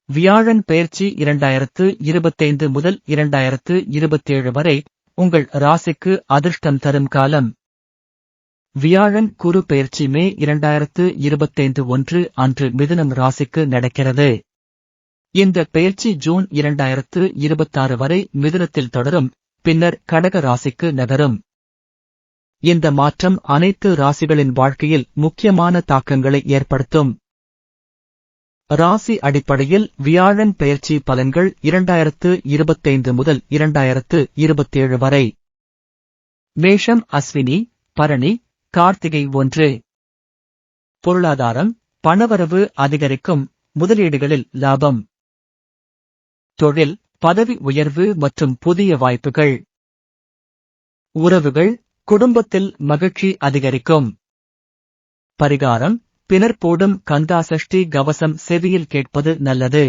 வியாழன் பெயர்ச்சி 2025 முதல் 2027 வரை உங்கள் ராசிக்கு அதிர்ஷ்டம் தரும் காலம். வியாழன் குரு பெயர்ச்சி மே 2025 அன்று மிதுனம் ராசிக்கு நடக்கிறது. இந்த பெயர்ச்சி ஜூன் 2026 வரை மிதுனத்தில் தொடரும், பின்னர் கடக ராசிக்கு நகரும். இந்த மாற்றம் அனைத்து ராசிகளின் வாழ்க்கையில் முக்கியமான தாக்கங்களை ஏற்படுத்தும். ராசி அடிப்படையில் வியாழன் பெயர்ச்சி பலன்கள் 2025 முதல் 2027 வரை. மேஷம் அஸ்வினி, பரணி, கார்த்திகை 1. பொருளாதாரம், பணவரவு அதிகரிக்கும், முதலீடுகளில் லாபம். தொழில், பதவி உயர்வு மற்றும் புதிய வாய்ப்புகள். உறவுகள், குடும்பத்தில் மகிழ்ச்சி அதிகரிக்கும். பரிகாரம், பிணர் போடும் கந்தாசஷ்டி கவசம் செவியில் கேட்பது நல்லது.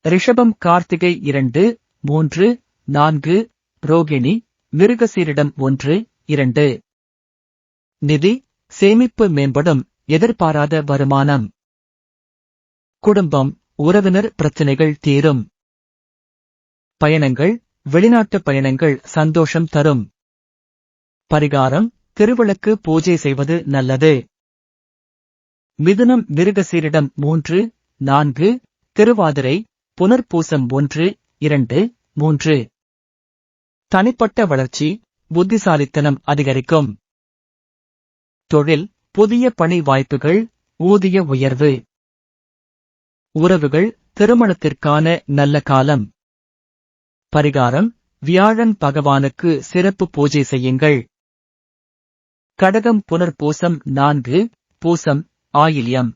ரிஷபம் கார்த்திகை 2, 3, 4, ரோகிணி, மிருகசீரிடம் 1, 2. நிதி, சேமிப்பு மேம்படும், எதிர்பாராத வருமானம். குடும்பம், உறவினர் பிரச்சனைகள் தீரும். பயணங்கள், வெளிநாட்டு பயணங்கள் சந்தோஷம் தரும். பரிகாரம், திருவிளக்கு பூஜை செய்வது நல்லது. மிதுனம் மிருகசீரிடம் 3, 4, திருவாதிரை, புனர்பூசம் 1, 2, 3. தனிப்பட்ட வளர்ச்சி, புத்திசாலித்தனம் அதிகரிக்கும். தொழில், புதிய பணி வாய்ப்புகள், ஊதிய உயர்வு. உறவுகள், திருமணத்திற்கான நல்ல காலம். பரிகாரம், வியாழன் பகவானுக்கு சிறப்பு பூஜை செய்யுங்கள். கடகம் புனர்பூசம் 4, பூசம், ஆயில்யம்.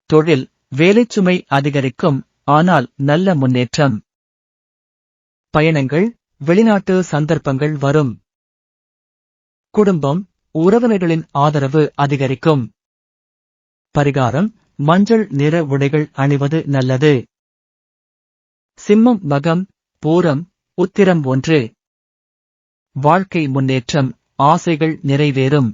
தொழில், வேலைச்சுமை அதிகரிக்கும், ஆனால் நல்ல முன்னேற்றம். பயணங்கள், வெளிநாட்டு சந்தர்ப்பங்கள் வரும். குடும்பம், உறவினர்களின் ஆதரவு அதிகரிக்கும். பரிகாரம், மஞ்சள் நிற உடைகள் அணிவது நல்லது. சிம்மம் மகம், பூரம், உத்திரம் 1. வாழ்க்கை முன்னேற்றம், ஆசைகள் நிறைவேறும்.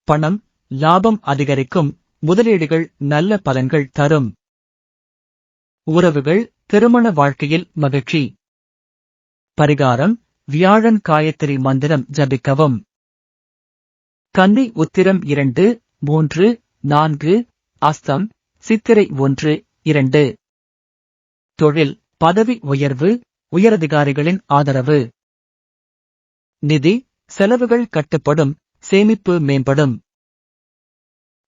பணம், லாபம் அதிகரிக்கும், முதலீடுகள் நல்ல பலன்கள் தரும். உறவுகள், திருமண வாழ்க்கையில் மகிழ்ச்சி. பரிகாரம், வியாழன் காயத்ரி மந்திரம் ஜபிக்கவும். கன்னி உத்திரம் 2, 3, 4, அஸ்தம், சித்திரை 1, 2. தொழில், பதவி உயர்வு, உயரதிகாரிகளின் ஆதரவு. நிதி, செலவுகள் கட்டுப்படும், சேமிப்பு மேம்படும்.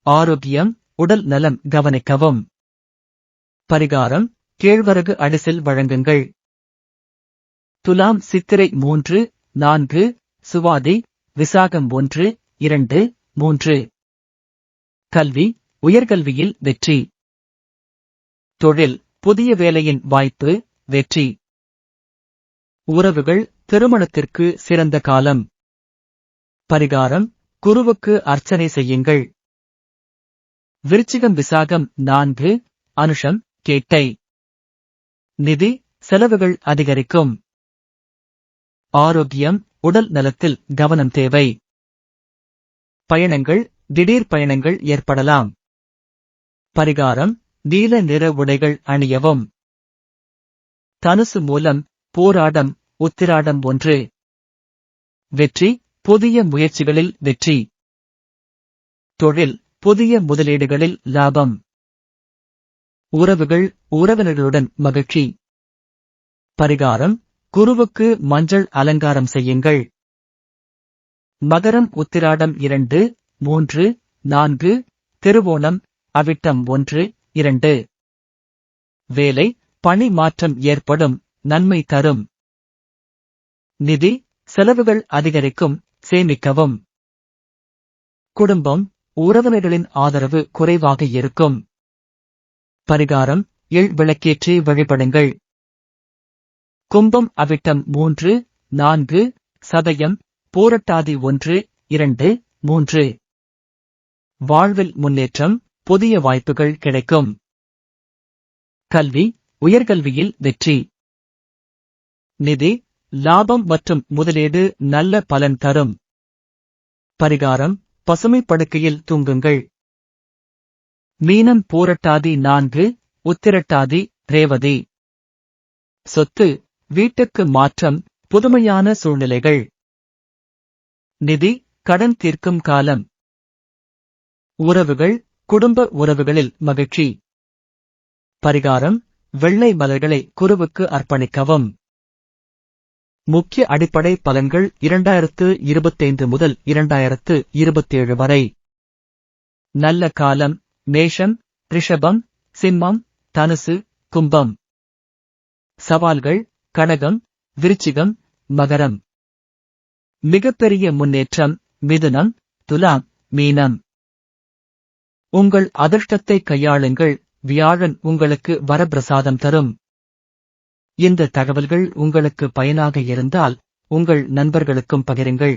ஆரோக்கியம், உடல் நலம் கவனிக்கவும். பரிகாரம், கேழ்வரகு அடிசில் வழங்குங்கள். துலாம் சித்திரை 3, 4, சுவாதி, விசாகம் 1, 2, 3. கல்வி, உயர்கல்வியில் வெற்றி. தொழில், புதிய வேலையின் வாய்ப்பு, வெற்றி. உறவுகள், திருமணத்திற்கு சிறந்த காலம். பரிகாரம், குருவுக்கு அர்ச்சனை செய்யுங்கள். விருச்சிகம் விசாகம் 4, அனுஷம், கேட்டை. நிதி, செலவுகள் அதிகரிக்கும். ஆரோக்கியம், உடல் நலத்தில் கவனம் தேவை. பயணங்கள், திடீர் பயணங்கள் ஏற்படலாம். பரிகாரம், நீல நிற உடைகள் அணியவும். தனுசு மூலம், போராடம், உத்திராடம் 1. வெற்றி, புதிய முயற்சிகளில் வெற்றி. தொழில், புதிய முதலீடுகளில் லாபம். உறவுகள், உறவினர்களுடன் மகிழ்ச்சி. பரிகாரம், குருவுக்கு மஞ்சள் அலங்காரம் செய்யுங்கள். மகரம் உத்திராடம் 2, 3, 4, திருவோணம், அவிட்டம் 1, 2. வேலை, பணி மாற்றம் ஏற்படும், நன்மை தரும். நிதி, செலவுகள் அதிகரிக்கும், சேமிக்கவும். குடும்பம், உறவினர்களின் ஆதரவு குறைவாக இருக்கும். பரிகாரம், எள் விளக்கேற்றி வழிபடுங்கள். கும்பம் அவிட்டம் 3, 4, சதயம், பூரட்டாதி 1, 2, 3. வாழ்வில் முன்னேற்றம், புதிய வாய்ப்புகள் கிடைக்கும். கல்வி, உயர்கல்வியில் வெற்றி. நிதி, லாபம் மற்றும் முதலீடு நல்ல பலன் தரும். பரிகாரம், பசுமை படுக்கையில் தூங்குங்கள். மீனம் பூரட்டாதி 4 உத்திரட்டாதி ரேவதி. சொத்து, வீட்டுக்கு மாற்றம், புதுமையான சூழ்நிலைகள். நிதி, கடன் தீர்க்கும் காலம். உறவுகள், குடும்ப உறவுகளில் மகிழ்ச்சி. பரிகாரம், வெள்ளை மலர்களை குருவுக்கு அர்ப்பணிக்கவும். முக்கிய அடிப்படை பலன்கள் 2025 முதல் 2027 வரை. நல்ல காலம் மேஷம், ரிஷபம், சிம்மம், தனுசு, கும்பம். சவால்கள் கடகம், விருச்சிகம், மகரம். மிகப்பெரிய முன்னேற்றம் மிதுனம், துலாம், மீனம். உங்கள் அதிர்ஷ்டத்தை கையாளுங்கள், வியாழன் உங்களுக்கு வரப்பிரசாதம் தரும். இந்த தகவல்கள் உங்களுக்கு பயனாக இருந்தால் உங்கள் நண்பர்களுக்கும் பகிருங்கள்.